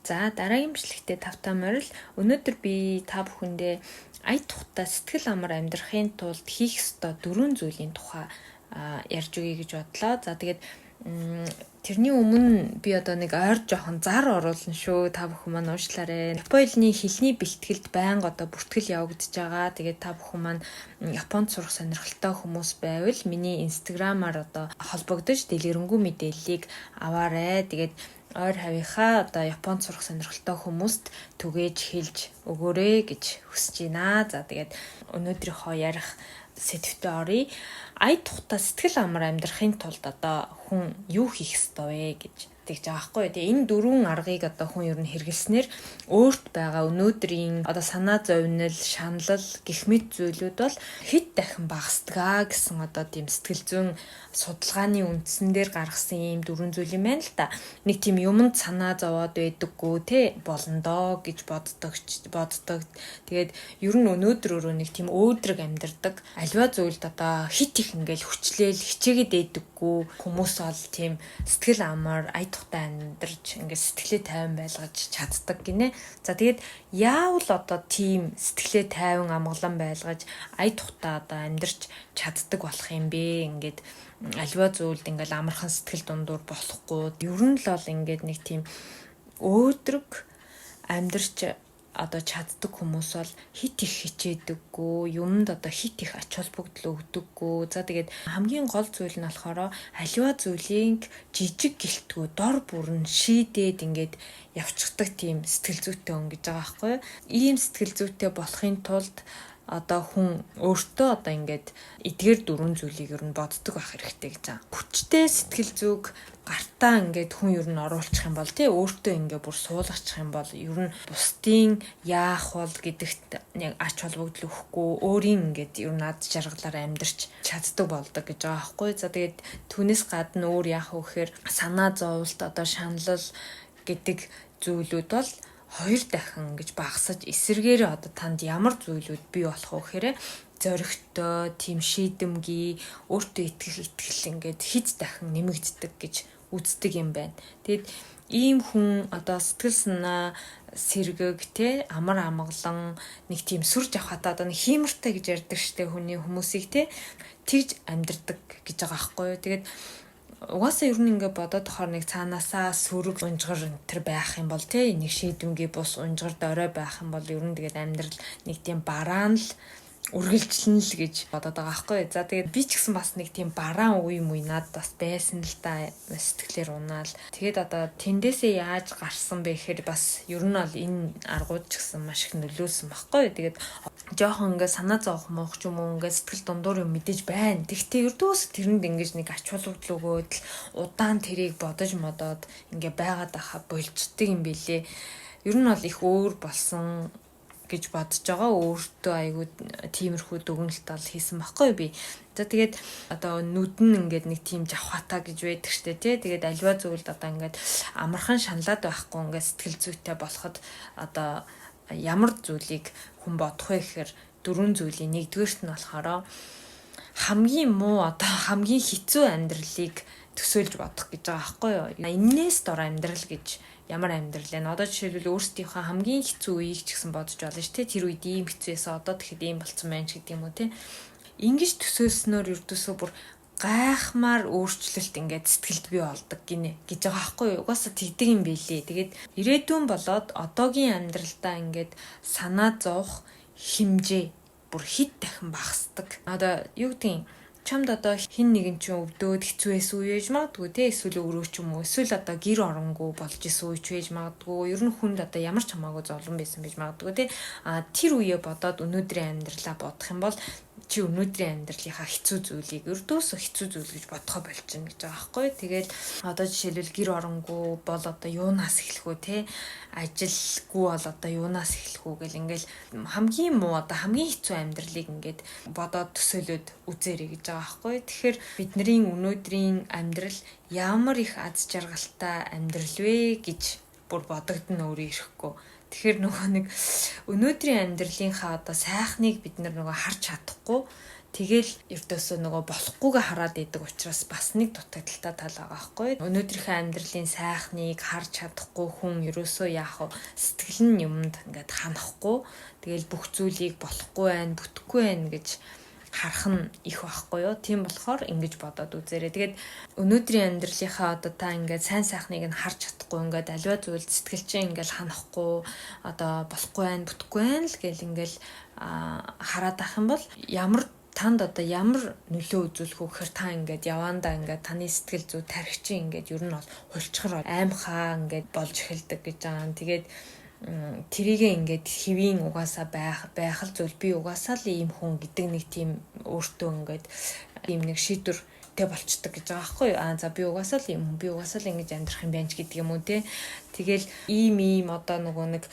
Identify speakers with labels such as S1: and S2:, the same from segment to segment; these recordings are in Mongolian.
S1: За дараагийн бичлэгтээ тавтай морил. Өнөөдөр би та бүхэндээ ая тухтай сэтгэл амар амьдрахын тулд хийх ёстой 4 зүйлийн тухай ярьж өгье гэж бодлоо. За тэгээд тэрний өмнө би одоо нэг ойр жоохон зар оруулна шүү. Та бүхэн маань уучлаарай. Японы хэлний бэлтгэлд байнга одоо бүртгэл явагдаж байгаа. Тэгээд та бүхэн маань Японд сурах сонирхолтой хүмүүс байвал миний инстаграмаар одоо холбогдож дэлгэрэнгүй мэдээллийг аваарай. Тэгээд ойр хавийнхаа одоо Японд сурах сонирхолтой хүмүүст түгээж хэлж өгөөрэй гэж хүсэж байна. За тэгээд өнөөдрийнхөө ярих сэдвтэ оръё. Ая тухтай сэтгэл амар амьдрахын тулд одоо хүн юу хийх ёстой вэ гэж тэгж байгаа байхгүй. Тэгээ энэ 4 аргыг одоо хүн ер нь хэрэглэснээр өөрт байгаа өнөөдрийн одоо санаа зовнил, шаналл гэх мэт зүйлүүд бол хэд дахин багасдаг гэсэн одоо тийм сэтгэл зүйн судалгааны үндсэн дээр гаргасан ийм 4 зүйл юм байна л да. Нэг тийм юмд санаа зовоод байдаггүй те болондоо гэж боддог. Тэгээд ер нь өнөөдөр өөрөө нэг тийм өөдрөг амьдардаг. Аливаа зүйлд одоо хит их ингээл хүчлээл хичээгээд байдаггүй хүмүүс бол тийм сэтгэл амар ая тухтай амьдарч ингээд сэтгэлээ тайван байлгаж чаддаг гинэ. За тэгээд яавал одоо тийм сэтгэлээ тайван амгалан байлгаж ая тухтай одоо амьдарч чаддаг болох юм бэ? Ингээд аливаа зүйлд ингээл амархан сэтгэл дундуур болохгүй. Ер нь л бол ингээд нэг тийм өөдрөг амьдарч одоо чаддаг хүмүүс бол хит их хичээдэггүй, юмд одоо хит их ач холбогдол өгдөггүй. За тэгээд хамгийн гол зүйл нь болохоор аливаа зүйлийг жижиг гэлтгүй дор бүрэн шийдээд ингээд явчихдаг тийм сэтгэл зүйтэй хүн гэж байгаа байхгүй юу? Ийм сэтгэл зүйтэй болохын тулд одоо хүн өөртөө одоо ингээд эдгээр 4 зүйлийг ер нь боддог байх хэрэгтэй гэж байгаа. Хүчтэй сэтгэл зүг гартаа ингээд хүн ер нь оруулчих юм бол тий өөртөө ингээд бүр суулгачих юм бол ер нь бусдын яах бол гэдэгт яг ач холбогдол өгөхгүй өөрийн ингээд ер нь ад жаргалаар амьдарч чаддаг болдог гэж байгаа байхгүй. За тэгээд түүнээс гадна өөр яах вэ гэхээр санаа зовлт одоо шаналл гэдэг зүйлүүд бол 2 дахин гэж багасаж эсэргээр одоо танд ямар зүйлүүд бий болох вэ гэхээр зоригтой, тийм шийдэмгий, өөртөө итгэл ингээд хэд дахин нэмэгддэг гэж үздэг юм байна. Тэгэд ийм хүн одоо сэтгэл санаа сэргэг те амар амгалан нэг тийм сүр жавхатаа одоо нэг хиймэртэй гэж ярьдаг штэ хүмүүсийг те тэгж амьдэрдэг гэж байгаа байхгүй юу. Тэгээд угаасаа ер нь ингээд бодоод тохоор нэг цаанаасаа сүрэг унжгар энэ байх юм бол тий нэг шийдэмгий бус унжгар дорой байх юм бол ер нь тэгээд амьдрал нэг тийм бараан л үргэлжлэн л гэж бодоод байгаа байхгүй. За тэгээд би ч гэсэн бас нэг тийм бараан үе надад бас байсан л да сэтгэлээр унаал. Тэгээд одоо тэндээсээ яаж гарсан бэ гэхээр бас ер нь бол энэ аргууд ч гэсэн маш их нөлөөсөн байхгүй. Тэгээд жоохон ингээд санаа зовох мох ч юм уу ингээд сэтгэл дундуур юм мэдээж байна. Тэгтээ ердөөс тэрэнд ингээд нэг ач холбогдол өгөөд л удаан тэрийг бодож модоод ингээд байгаад байхаа болждаг юм билээ. Ер нь бол их өөр болсон гэж бодож байгаа. Өөртөө айгүй тиймэрхүү дүгнэлт ал хийсэн байхгүй би. За тэгээд одоо нүдэн ингээд нэг тийм жавхатаа гэж байдаг штэ тий. Тэгээд аливаа зүйлд одоо ингээд амархан шаналаад байхгүй ингээд сэтгэл зүйтэй болоход одоо ямар зүйлийг хүн бодох вэ гэхээр 4 зүйлийн нэгдүгээрт нь болохоор хамгийн муу одоо хамгийн хэцүү амьдралыг төсөөлж бодох гэж байгаа байхгүй юу. Эннээс дор амьдрал гэж ямар амьдрал вэ? Одоо жишээлбэл өөрсдийнхөө хамгийн хэцүү үеийг ч гэсэн бодож болно шүү дээ. Тэр үед ийм хэцүүээс одоо тэгэхэд ийм болцсон байх гэдэг юм уу те. Ингиж төсөөлснөөр ердөөсөө бүр гайхмаар өөрчлөлт ингээд сэтгэлд бий болдог гинэ гэж байгаа байхгүй юу. Угаасаа тэгдэг юм билээ. Тэгээд ирээдүйн болоод одоогийн амьдралдаа ингээд санаа зовох хэмжээ бүр хэд дахин багасдаг. Одоо юу гэдгийг чамд одоо хин нэгэн чинь өвдөөд хэцүүээс үеэж магадгүй те эсвэл өөрөө ч юм уу эсвэл одоо гэр оронгүй болж исэн үеч байж магадгүй ер нь хүнд одоо ямар ч хамаагүй зовлон байсан байж магадгүй те тэр үеэ бодоод өнөөдрийн амьдралаа бодох юм бол чи өнөөдрийн амьдралынхаа хэцүү зүйлийг өрдөөсөө хэцүү зүйл гэж бодохоо болчихно гэж байгаа байхгүй. Тэгээд одоо жишээлбэл гэр оронгүй бол одоо юунаас эхлэх вэ те ажилгүй бол одоо юунаас эхлэх үү гэл ингээл хамгийн муу одоо хамгийн хэцүү амьдралыг ингээд бодоод төсөөлөд үзээрэй гэж байгаа байхгүй. Тэгэхээр бидний өнөөдрийн амьдрал ямар их аз жаргалтай амьдрал вэ гэж бүр бодогдно өөрөө ирэхгүй. Тэгэхээр нөгөө нэг өнөөдрийн амьдралынхаа одоо сайхныг бид нөгөө харж чадахгүй Тэгэл ердөөсөө нөгөө болохгүйгээ хараад идэг учраас бас нэг дутагдaltaй тал байгаа байхгүй. Өнөөдрийнхөө амьдралын сайхныг харж чадахгүй хүн ерөөсөө яах вэ? Сэтгэл нь юмд ингээд ханахгүй. Тэгэл бүх зүйлийг болохгүй байх, бүтэхгүй байх гэж харах нь их байхгүй юу. Тийм болохоор ингэж бодоод үзээрэй. Тэгээд өнөөдрийн амьдралынхаа одоо та ингээд сайн сайхныг нь харж чадахгүй ингээд аливаа зүйл сэтгэл чинь ингээд ханахгүй одоо болохгүй байх, бүтэхгүй байх л гэл ингээд хараад ах юм бол танд одоо ямар нөлөө үзүүлэх вэ гэхээр та ингээд явандаа ингээд таны сэтгэл зүй тархич ингээд ер нь бол хулчгаар аймхаа ингээд болж эхэлдэг гэж байгаа. Тэгээд тэрийгээ ингээд хэвийн угаасаа байх л зүйл би угаасаа л ийм хүн гэдэг нэг тийм өөртөө ингээд ийм нэг шийдвэр болцдог гэж байгаа байхгүй юу. За би угаасаа л ийм хүн, би угаасаа л ингэж амьдрах юм байна ч гэдэг юм уу те. Тэгэл ийм одоо нөгөө нэг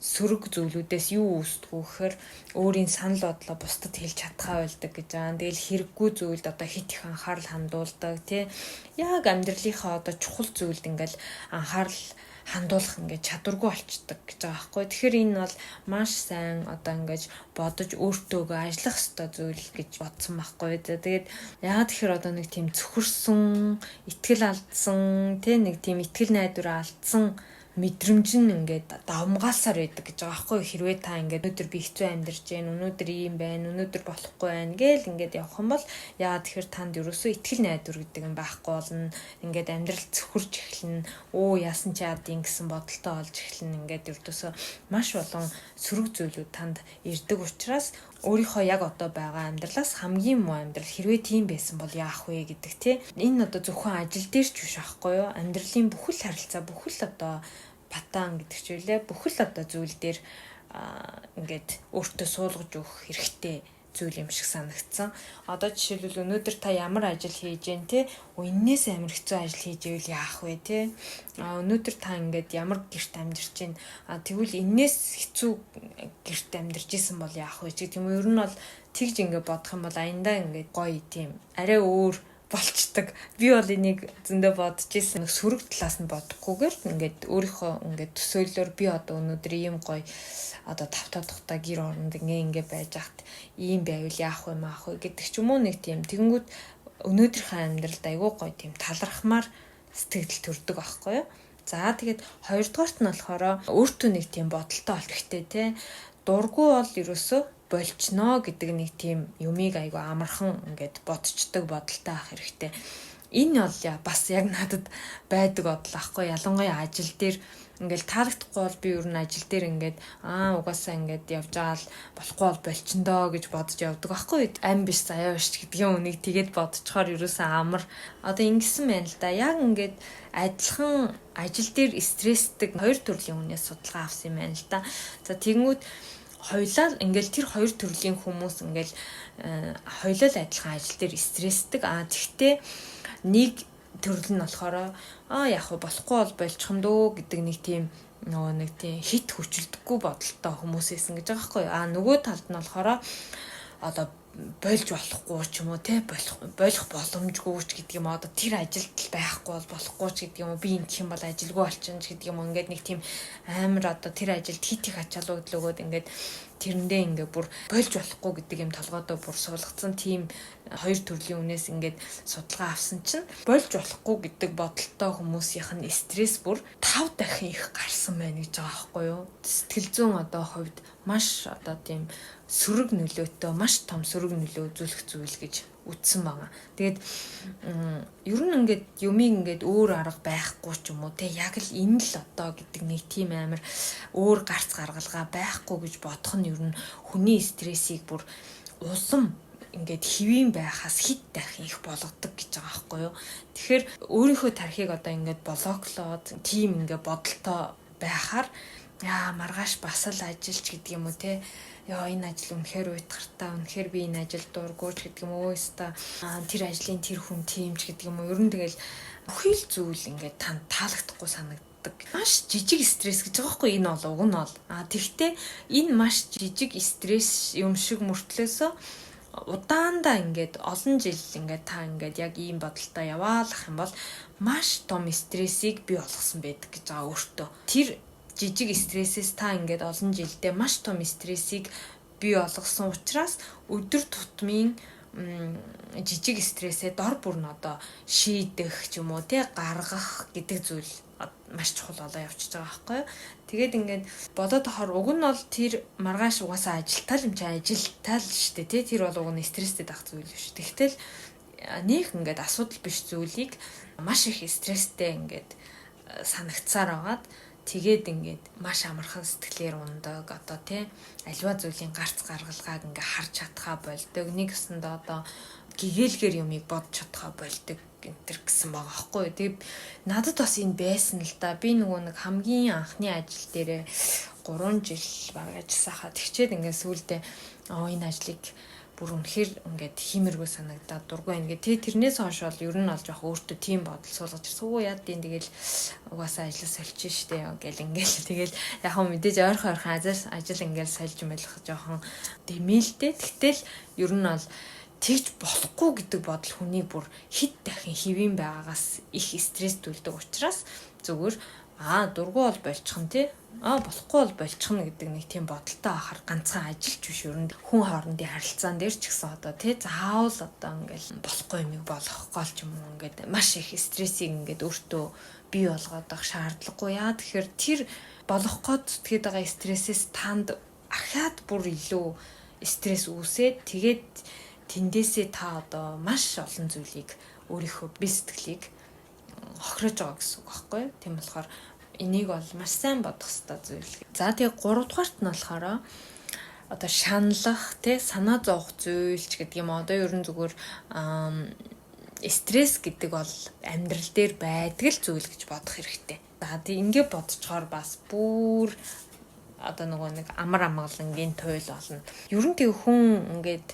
S1: сөрөг зүйлүүдээс юу үүсдэг вэ гэхээр өөрийн санал бодлоо бусдад хэлж чадхаа байлдаг гэж байгаа. Тэгэл хэрэггүй зүйлд одоо хит их анхаарал хандуулдаг тий. Яг амьдралынхаа одоо чухал зүйлд ингээл анхаарал хандуулах ингээд чадваргүй болчдөг гэж байгаа байхгүй. Тэгэхээр энэ бол маш сайн одоо ингээд бодож өөртөөгөө ажиллах ёстой зүйл гэж бодсон байхгүй. Тэгээд яагаад тэгэхээр одоо нэг тийм цөхөрсөн, итгэл алдсан, тий нэг тийм итгэл найдвараа алдсан мэдрэмж нь ингээд давмгаалсаар байдаг гэж байгаа байхгүй. Хэрвээ та ингээд өнөөдөр би хэцүү амьдарч байна, өнөөдөр ийм байна, өнөөдөр болохгүй байна гээл ингээд явах юм бол яагаад тэгэхээр танд ерөөсөө итгэл найдвар гэдэг юм байхгүй болно. Ингээд амьдрал цөхөрж эхэлнэ. Яасан чи яадын гэсэн бодолтой олж эхэлнэ. Ингээд ерөөсөө маш олон сөрөг зүйлүүд танд ирдэг учраас өөрийнхөө яг одоо байгаа амьдралаас хамгийн муу амьдрал хэрвээ тийм байсан бол яах вэ гэдэг тий. Энэ одоо зөвхөн ажил дээр ч биш байхгүй юу. Амьдралын бүхэл харилцаа, бүхэл одоо патан гэдэг ч үлээ, бүхэл одоо зүйл дээр ингээд өөртөө суулгаж өгөх хэрэгтэй зүйл юм шиг санагдсан. Одоо жишээлбэл өнөөдөр та ямар ажил хийж гэн те энээс амар хэцүү ажил хийж ивэл яах вэ те өнөөдөр та ингээд ямар гэрт амьдарч гин тэгвэл энээс хэцүү гэрт амьдарч исэн бол яах вэ ч гэдэг юм. Ер нь бол тэгж ингээд бодох юм бол аяндаа ингээд гоё тийм арай өөр болчдаг. Би бол энийг зөндөө бодож исэн. Сөрөг талаас нь бодохгүйгээр ингээд өөрийнхөө ингээд төсөөллөөр би одоо өнөөдөр ийм гоё одоо тавтаа тухта гэр оронд ингээ байж хат ийм байвал яах вэ маах вэ гэдэг ч юм уу нэг тийм тэгэнгүүт өнөөдрийнхөө амьдралд айгүй гоё тийм талархмаар сэтгэл төрдөг байхгүй юу. За тэгээд хоёрдугаарт нь болохоор өөртөө нэг тийм бодолтой болох хэрэгтэй те. Дургу бол ерөөсөө болчноо гэдэг нэг тийм юмыг айгүй амархан ингээд бодцдог бодолтой авах хэрэгтэй. Энэ бол бас яг надад байдаг бодол ахгүй. Ялангуяа ажил дээр ингээл таалагдахгүй бол би ер нь ажил дээр ингээд угаасаа ингээд явж байгаа л болохгүй бол болчихдоо гэж бодож явдаг байхгүй. Ам биш заяа биш гэдгийн үнийг тэгээд бодцохоор ерөөсөн амар. Одоо ингэсэн байна л да. Яг ингээд адилхан ажил дээр стрессдэг хоёр төрлийн хүнээс судалгаа авсан юм байна л да. За тэгмүүд хоёлаа ингээл тэр хоёр төрлийн хүмүүс ингээл хоёлаа л адилхан ажил дээр стрессдэг. Тэгтээ нэг төрөл нь болохоор яг болохгүй бол болчих юм дөө гэдэг нэг тийм нөгөө нэг тийм хит хүчилдэггүй бодолтой хүмүүсээсэн гэж байгаа байхгүй. Нөгөө талд нь болохоор одоо болж болохгүй ч юм уу те болох боломжгүй ч гэдэг юм. Одоо тэр ажилд байхгүй бол болохгүй ч гэдэг юм уу. Би ингэх юм бол ажилгүй болчихно ч гэдэг юм уу. Ингээд нэг тийм амар одоо тэр ажилд хит их ачаалууд л өгөөд ингээд тэрэндээ ингээ бүр болж болохгүй гэдэг юм толгойдоо бүр суулгацсан тийм хоёр төрлийн үнээс ингээд судалгаа авсан чинь болж болохгүй гэдэг бодолтой хүмүүсийнх нь стресс бүр 5 дахин их гарсан байна гэж байгаа байхгүй юу. Сэтгэл зүйн одоо хувьд маш одоо тийм сөрөг нөлөөтэй маш том сөрөг нөлөө үзүүлэх зүйл гэж үтсэн байгаа. Тэгээд ер нь ингээд юмыг ингээд өөр арга байхгүй ч юм уу те яг л энэ л одоо гэдэг нэг тийм амар өөр гарц гаргалгаа байхгүй гэж бодох нь ер нь хүний стрессийг бүр улам ингээд хэвийн байхаас хит дахин их болгодог гэж байгаа байхгүй юу. Тэгэхээр өөрийнхөө тархийг одоо ингээд блоклоод тийм ингээд бодолтой байхаар маргааш бас л ажиллаж гэдэг юм уу те энэ ажил үнэхээр уйтгартай үнэхээр би энэ ажил дургуйч гэдэг юм уу тэр ажлын тэр хүн тиймч гэдэг юм уу. Ер нь тэгэл бүхий л зүйл ингээд танд таалагдахгүй санагддаг. Маш жижиг стресс гэж байгаа байхгүй энэ бол уг нь бол. Тэгвэл энэ маш жижиг стресс юм шиг мөртлөөсөө удаандаа ингээд олон жил ингээд та ингээд яг ийм бодолтой яваалах юм бол маш том стрессийг бий болгосон байдаг гэж байгаа өөртөө. Тэр жижиг стрессээс та ингээд олон жилдээ маш том стрессийг бий болгосон учраас өдөр тутмын жижиг стрессээ дор бүр нь одоо шийдэх ч юм уу те гаргах гэдэг зүйл маш чухал болоо явчихж байгаа байхгүй юу. Тэгээд ингээд бодоод тахаар уг нь бол тэр маргааш угаасаа ажилтаа л юм чи ажилтаа л штэ те тэр бол уг нь стресстэй дах зүйл биш. Тэгтэл нөх ингээд асуудал биш зүйлийг маш их стресстэй ингээд санагцсаар байгаад тэгээд ингээд маш амархан сэтгэлээр ундаг одоо тий аливаа зүйлийн гарц гаргалгааг ингээ харж чадхаа болдог. Нэг өсөндөө одоо гэгээлгээр юмыг бодож чадхаа болдог гэнтэр гэсэн байгаа байхгүй. Тэгээд надад бас энэ байсан л да. Би нөгөө нэг хамгийн анхны ажил дээрээ 3 жил баг ажилласан хаа. Тэгчээд ингээ сүүлдээ энэ ажлыг бүр үнэхээр ингээд хиймэргүй санагдаад дургүй ингээд тэрнээс хойш бол ер нь олж явах өөртөө тийм бодол суулгаж ирсэн. Оо яа тийм тэгэл угаасаа ажиллаж сольчих штэ гэл ингээл тэгэл яг хөө мэдээж ойрхон ажил ингээл сольж мэлэх жоохон дэмэлтэй. Тэгтэл ер нь бол тэгж болохгүй гэдэг бодол хүний бүр хит дахин хэвэн байгаагаас их стресс төлдөг учраас зүгээр дургүй бол болчихно тий. Болохгүй бол болчихно гэдэг нэг тийм бодолтой ахаар ганцхан ажилч биш ер нь хүн хоорондын харилцаан дээр ч гэсэн одоо тий заавал одоо ингээл болохгүй юмыг болгох гол ч юм уу ингээд маш их стрессийг ингээд өөртөө бий болгоод авах шаардлагагүй яа. Тэгэхээр тэр болох гээд зүтгээд байгаа стрессээс танд ахаад бүр илүү стресс үүсээд тэгээд тэндээсээ та одоо маш олон зүйлийг өөрийнхөө бие сэтгэлийг хохирож байгаа гэсэн үг байхгүй юу. Тийм болохоор энийг бол маш сайн бодох хэрэгтэй зүйл. За тэгээ 3 дугаарт нь болохоор одоо шаналлах тий санаа зовох зүйлч гэдэг юм. Одоо ер нь зүгээр стресс гэдэг бол амьдрал дээр байдаг л зүйл гэж бодох хэрэгтэй. За тэгээ ингэ бодцохоор бас бүр одоо нөгөө нэг амар амгалангийн туйл болно. Ер нь тэг хүн ингээд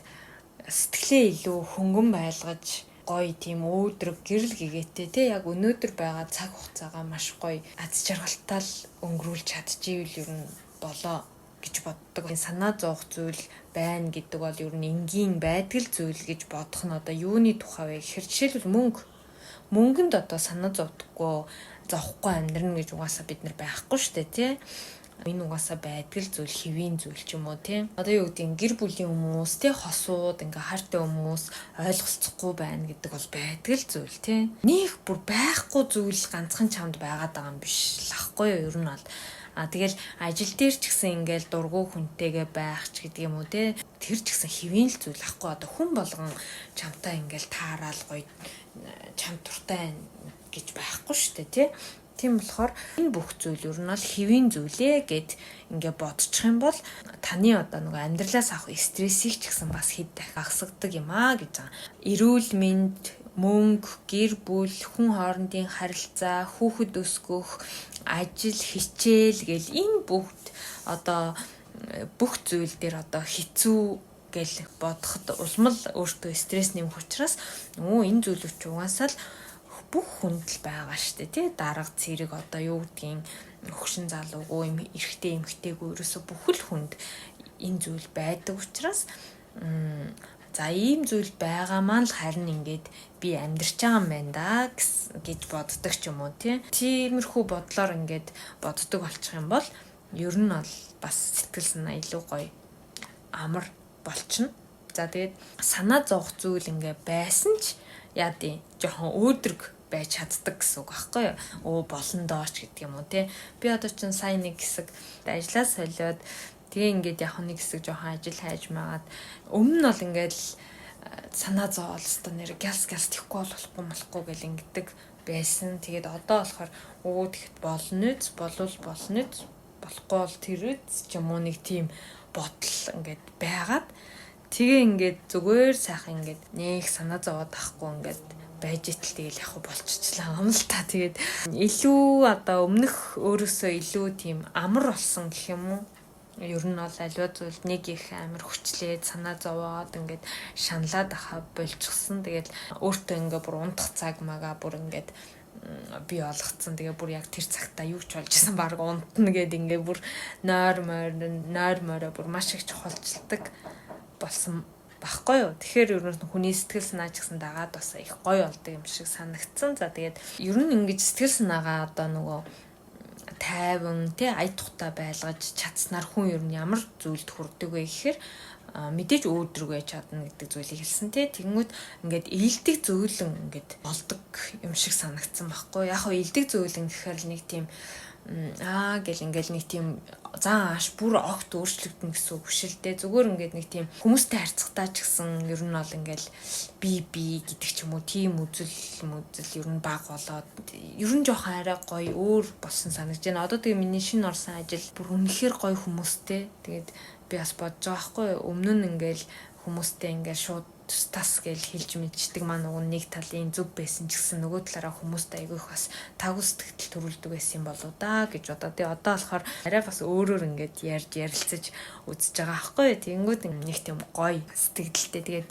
S1: сэтгэлээ илүү хөнгөн байлгаж гоё тийм өөдрөг гэрэл гэгээтэй те яг өнөөдөр байгаа цаг хугацаагаа маш гоё аз жаргалтай л өнгөрүүлж чадчихвэл ер нь болоо гэж боддог. Санаа зовох зүйл байна гэдэг бол ер нь энгийн байдаг зүйл гэж бодох нь одоо юуны тухай вэ гэхээр жишээлбэл мөнгөнд одоо санаа зовдоггүй амьдрна гэж угаасаа бид нар байхгүй штэ тий. Энэ угаасаа байдаг л зүйл хэвийн зүйл ч юм уу тий. Одоо юу гэдэг гэр бүлийн хүмүүс тий хосууд ингээ хайртай хүмүүс ойлголцохгүй байна гэдэг бол байдаг л зүйл тий. Них бүр байхгүй зүйл ганцхан чамд байгаад байгаа юм биш лахгүй юу ер нь бол. Тэгэл ажил дээр ч гэсэн ингээл дургу хүнтэйгээ байх ч гэдэг юм уу тий. Тэр ч гэсэн хэвийн л зүйл ахгүй одоо хүн болгон чамтай ингээл таараал гоё чам туртай гэж байхгүй штэ тий. Тийм болохоор энэ бүх зүйл ер нь бол хэвийн зүйлээ гэд ингээ бодчих юм бол таны одоо нөгөө амьдралаас авах стрессийг ч гэсэн бас хэд дахин хасагдаг юм гэж байгаа. Эрүүл мэнд, мөнгө, гэр бүл, хүн хоорондын харилцаа, хүүхэд өсгөх, ажил, хичээл гэл энэ бүгд одоо бүх зүйл дээр одоо хэцүү гэл бодоход улмал өөртөө стресс нэмэх учраас энэ зүйлүүд ч угаасаа л бүх хүнд л байгаа штэ тий дарга цэрэг одоо юу гэдгийг хөгшин залуугүй эрэгтэй эмэгтэйгүй ерөөсө бүхэл хүнд энэ зүйл байдаг учраас за ийм зүйл байгаа маань л харин ингээд би амьдарч байгаа юм байна да гэж боддог ч юм уу тий. Тиймэрхүү бодлоор ингээд боддог болчих юм бол ер нь бол бас сэтгэл санаа илүү гоё амар болчихно. За тэгээд санаа зовох зүйл ингээд байсан ч яа тий жоохон өөдрөг байж чаддаг гэсэн үг байхгүй юу. Болон дооч гэдэг юм уу тий. Би одоо ч сайн нэг хэсэг ажиллаа солиод тэгээ ингээд яг нэг хэсэг жоохон ажил хайж магаад өмнө нь бол ингээд санаа зовоол өстө нэр гялс тэхгүй болохгүй гэл ингэдэг байсан. Тэгээд одоо болохоор тэгэхэд болно болохгүй бол тэрэц ч юм уу нэг тийм бодол ингээд байгаад тэгээ ингээд зүгээр сайхан ингээд нэг санаа зовоод тахгүй ингээд байж итэл тэгэл яг болчихлаа юм л та. Тэгээд илүү одоо өмнөх өөрөөсөө илүү тийм амар болсон гэх юм уу. Ер нь бол аливаа зүйлд нэг их амар хүчлээд санаа зовоод ингээд шаналаад ахаа болчихсон. Тэгээд өөртөө ингээд бүр унтах цаг магаа бүр ингээд би олгоцсон. Тэгээ бүр яг тэр цагтаа юу ч болж исэн баг унтна гэд ингээд бүр нойр мороо бүр маш их чухалчилдаг болсон баггүй юу. Тэгэхээр ер нь хүний сэтгэл санаа ч гэсэн дагаад бас их гоё болдог юм шиг санагдсан. За тэгээд ер нь ингэж сэтгэл санаагаа одоо нөгөө тайван тий ая тухтай байлгаж чадсанаар хүн ер нь ямар зүйлд хүрдэг вэ гэхээр мэдээж өөдрөг байж чадна гэдэг зүйлийг хэлсэн тий. Тэгэнгүүт ингээд илдэг зөөлөн ингээд болдог юм шиг санагдсан байхгүй. Яг хөө илдэг зөөлөн гэхээр нэг тийм гэл ингээл нэг тийм зан ааш бүр огт өөрчлөгдөн гэсэн үг биш л дээ. Зүгээр ингээд нэг тийм хүмүүстэй харьцахтаа ч гэсэн ер нь бол ингээл би гэдэг ч юм уу тийм үзэл ер нь баг болоод ер нь жоохон арай гоё өөр болсон санагдаж байна. Одоо тэгээ миний шинэ орсон ажил бүр үнэхээр гоё хүмүүстэй. Тэгээд би бас бодож байгаа байхгүй өмнө нь ингээл хүмүүстэй ингээл шууд тас гэж хэлж мэдчихдэг маань уг нэг талын зүг байсан ч гэсэн нөгөө талаараа хүмүүст айгүйх бас тагуу сэтгэл төрүүлдэг байсан юм болоо да гэж бодоо. Тэгээ одоо болохоор арай бас өөрөөр ингээд ярьж ярилцаж үзэж байгаа байхгүй. Тэнгүүд нэг тийм гоё сэтгэлдэлтэй. Тэгээд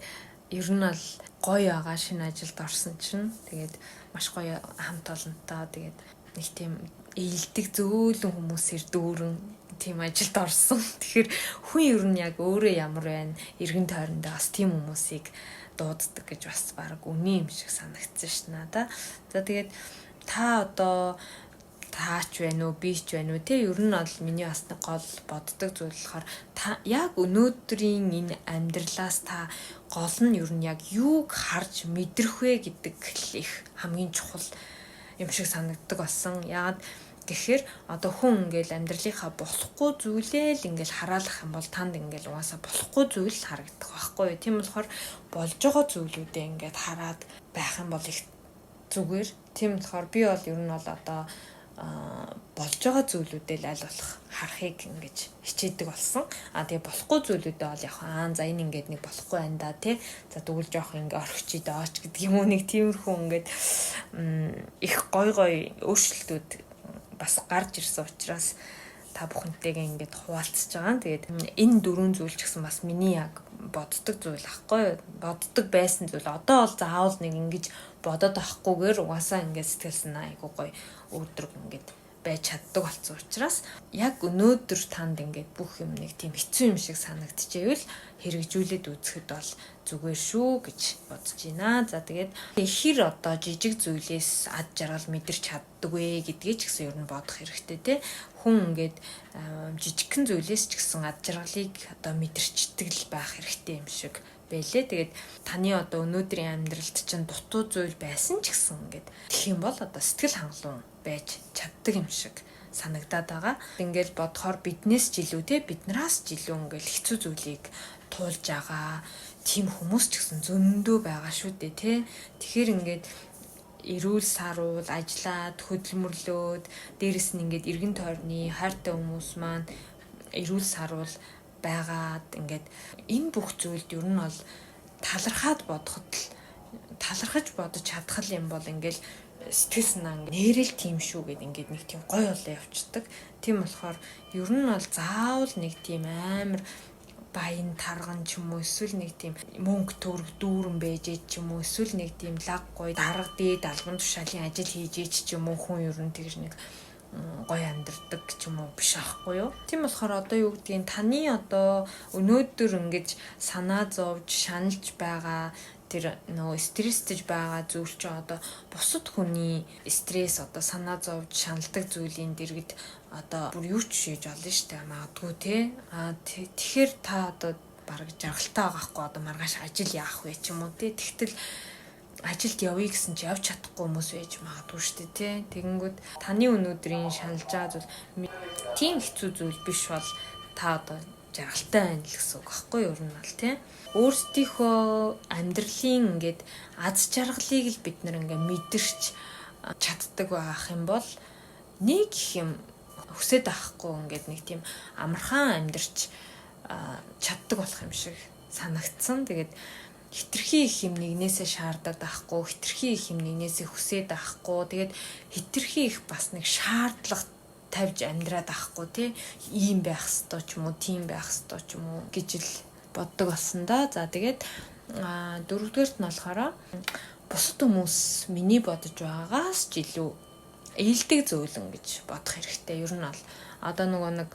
S1: ер нь бол гоё байгаа шинэ ажилд орсон чинь. Тэгээд маш гоё хамт олонтой. Тэгээд нэг тийм ээлдэг зөөлөн хүмүүсээр дүүрэн тийм ажилд орсон. Тэгэхээр хүн ер нь яг өөрөө ямар байна, эргэн тойрондоо бас тийм хүмүүсийг дууддаг гэж бас баг үний юм шиг санагдсан ш надаа. За тэгээд та одоо таач байна уу, би ч байна уу те ер нь бол миний бас нэг гол боддог зүйл болохоор та яг өнөөдрийн энэ амьдралаас та гол нь ер нь яг юуг харж мэдрэх вэ гэдэг их хамгийн чухал юм шиг санагддаг болсон. Яагаад тэгэхээр одоо хүн ингээл амьдралынхаа болохгүй зүйлээ л ингээл хараалах юм бол танд ингээл угаасаа болохгүй зүйл харагдах байхгүй юу. Тийм болохоор болж байгаа зүйлүүдээ ингээд хараад байх юм бол их зүгээр. Тийм болохоор би бол ер нь бол одоо болж байгаа зүйлүүдээ л аль болох харахыг ингэж хичээдэг болсон. Тэгээ болохгүй зүйлүүдээ бол яг за энэ ингээд нэг болохгүй байна да тий. За тэгвэл жоох ингээ орхичий дооч гэдэг юм уу нэг тиймэрхүү ингээд их гой өөрчлөлтүүд бас гарч ирсэн учраас та бүхэнтэйгээ ингээд хуваалцж байгаа. Тэгээд энэ дөрвөн зүйл ч гэсэн бас миний яг боддог зүйл ахгүй. Боддог байсан зүйл одоо бол заавал нэг ингэж бодоод авахгүйгээр угаасаа ингээд сэтгэл санаа айгуу гоё өөдрөг ингээд байж чаддаг болсон учраас яг өнөөдөр танд ингээд бүх юм нэг тийм хэцүү юм шиг санагдчихэвэл хэрэгжүүлээд үзэхэд бол зүгээр шүү гэж бодож байна. За тэгээд хэр одоо жижиг зүйлээс ад жаргал мэдэрч чаддаг вэ гэдгийг ч гэсэн ер нь бодох хэрэгтэй тий. Хүн ингээд жижигхэн зүйлээс ч гэсэн ад жаргалыг одоо мэдэрчдэг л байх хэрэгтэй юм шиг байлээ. Тэгээд таны одоо өнөөдрийн амьдралд чинь дутуу зүйл байсан ч гэсэн ингээд тэгэх юм бол одоо сэтгэл хангалуун байж чаддаг юм шиг санагдаад байгаа. Ингээл бодохоор биднээс ч илүү те биднээс ч илүү ингээл хэцүү зүйлийг туулж байгаа тийм хүмүүс ч гэсэн зөндөө байгаа шүү дээ те. Тэгэхээр ингээд эрүүл саруул ажиллаад хөдөлмөрлөөд дээрэс нь ингээд эргэн тойрны хайртай хүмүүс маань эрүүл саруул байгаад ингээд энэ бүх зүйлд ер нь бол талархаж бодож чадах юм бол ингээл сэтгэл санаа нэрэл тийм шүү гэд ингээд нэг тийм гоё болоо явцдаг. Тийм болохоор ер нь бол заавал нэг тийм амар баян тарган ч юм уу эсвэл нэг тийм мөнгө төгрөг дүүрэн байж ч юм уу эсвэл нэг тийм лаг гоё дарга дээд албан тушаалын ажил хийж ч юм уу хүн ер нь тэгж нэг гоё амьдэрдэг ч юм уу биш аахгүй юу. Тийм болохоор одоо юу гэдгийг таны одоо өнөөдөр ингэж санаа зовж шаналж байгаа тэр нөгөө стресстэж байгаа зүйл чи одоо бусад хүний стресс одоо санаа зовж шаналдаг зүйлийн дэргэд одоо бүр юу ч хийж олно штэ магадгүй те. Тэгэхээр та одоо бараг жаргалтай байгаа хгүй одоо маргааш ажил яах вэ ч юм уу те. Тэгтэл ажилд явъя гэсэн чи явж чадахгүй хүмүүс байж магадгүй штэ те. Тэгэнгүүт таны өнөөдрийн шаналж байгаа зүйл тийм хэцүү зүйл биш бол та одоо жаргалтай байна л гэсэн үг байхгүй юу ер нь бол те. Өөрсдийнхөө амьдралын ингээд аз жаргалыг л бид нэр ингээд мэдэрч чаддаг байх юм бол нэг юм хүсэж авахгүй ингээд нэг тийм амархан амьдарч чаддаг болох юм шиг санагдсан. Тэгээд хитрхи их юм нэгнээсээ шаардаад байхгүй, хитрхи их юм нэгнээсээ хүсээд авахгүй. Тэгээд хитрхи их бас нэг шаардлага тавьж амьдраад авахгүй тий. Ийм байх ёстой ч юм уу, тийм байх ёстой ч юм уу гэж л боддог болсон да. За тэгээд дөрөвдүгээрт нь болохоор бусад хүмүүс миний бодож байгаагаас ч илүү ээлдэг зөөлөн гэж бодох хэрэгтэй. Ер нь бол одоо нөгөө нэг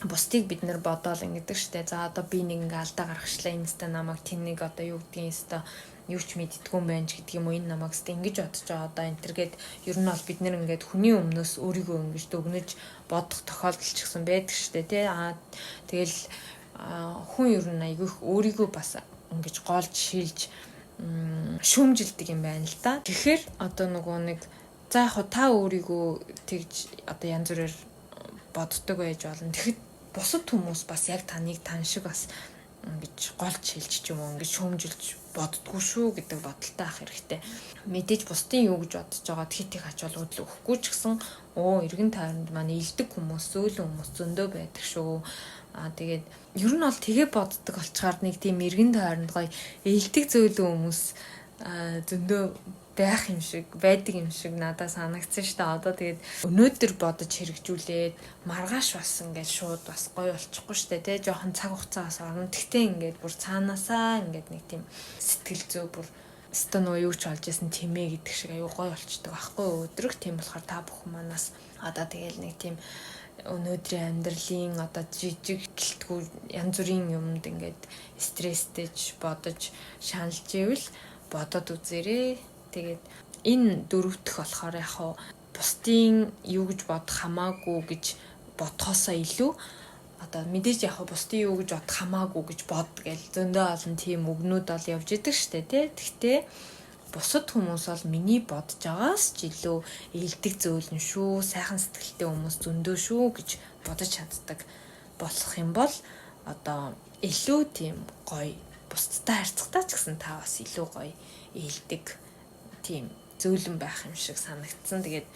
S1: бусдыг бид нэр бодоол ингэдэг штэ. За одоо би нэг ингээ алдаа гаргачлаа, энэ ста намайг тэнэг одоо юу гэдгийг ста юу ч мэддггүй юм байна ч гэдэг юм уу, энэ намайг ста ингэж бодож байгаа одоо энэ төргээд ер нь бол бид нэр ингээд хүний өмнөөс өөрийгөө ингэж дүгнэж бодох тохиолдол ч гэсэн байдаг штэ тий. Тэгэл хүн ер нь айгүйх өөрийгөө бас ингэж голж шилж шүүмжилдэг юм байна л да. Тэгэхээр одоо нөгөө нэг за яг та өөрийгөө тэгж одоо янз бүрээр боддог байж болно. Тэгэхэд бусад хүмүүс бас яг таныг тань шиг бас ингэж голж шилж ч юм уу ингэж шүүмжилж боддгоо шүү гэдэг бодолтой ах хэрэгтэй. Мэдээж бусдын юу гэж бодож байгаа тэгэхэд их ач холбогдол өгөхгүй ч гэсэн эргэн тойронд манай илдэг хүмүүс, зөөлөн хүмүүс зөндөө байдаг шүү. Тэгээд ер нь бол тэгээ боддог болчоор нэг тийм эргэн тойронд гоё илдэг зөөлөн хүмүүс зөндөө байх юм шиг байдаг юм шиг надад санагдсан шүү дээ. Одоо тэгээд өнөөдөр бодож хэрэгжүүлээд маргааш бас ингээд шууд бас гоё болчихгүй шүү дээ. Тэ жоохон цаг хугацаас орно. Тэгтээ ингээд бүр цаанаасаа ингээд нэг тийм сэтгэл зүй бүр стануу юу ч болж исэн тэмээ гэдэг шиг аюу гоё болчдөг байхгүй өдрөг. Тийм болохоор та бүхэн манаас одоо тэгээд нэг тийм өнөөдрийн амьдралын одоо жижиг гэлтгүй янз бүрийн юмд ингээд стресстэйж бодож шаналж ивэл бодоод үзээрэй. Тэгээд энэ дөрөвдөх болохоор яг бусдын юу гэж бодох хамаагүй гэж бодхоосоо илүү одоо мэдээж яг бусдын юу гэж бодох хамаагүй гэж бод гэж зөндөө олон тийм үгнүүд бол явж идэг штэ тий. Тэгтээ бусад хүмүүс бол миний бодож байгаас ч илүү илдэг зөөлөн шүү, сайхан сэтгэлтэй хүмүүс зөндөө шүү гэж бодож чаддаг болох юм бол одоо илүү тийм гоё бусдтай харьцахтаа ч гэсэн та бас илүү гоё илдэг тийм зөөлөн байх юм шиг санагдсан. Тэгээд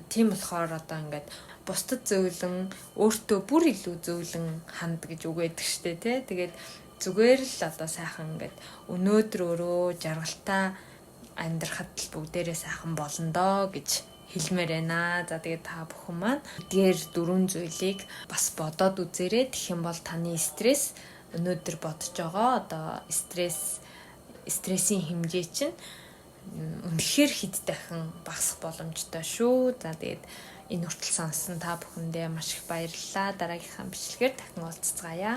S1: тийм болохоор одоо ингээд бусдад зөөлөн өөртөө бүр илүү зөөлөн ханд гэж үг байдаг штэ тий. Тэгээд зүгээр л одоо сайхан ингээд өнөөдөр өөрөө жаргалтай амьдрахад л бүгдээрээ сайхан болно доо гэж хэлмээр байна. За тэгээд та бүхэн маань дээр дөрвөн зүйлийг бас бодоод үзээрэй. Тэгэх юм бол таны стресс өнөөдөр бодож байгаа одоо стрессийн хэмжээ чинь үнэхээр хэд дахин багасах боломжтой шүү. За тэгээд энэ хүртэл сонссон та бүхэндээ маш их баярлалаа. Дараагийнхаа бичлэгээр дахин уулзцгаая.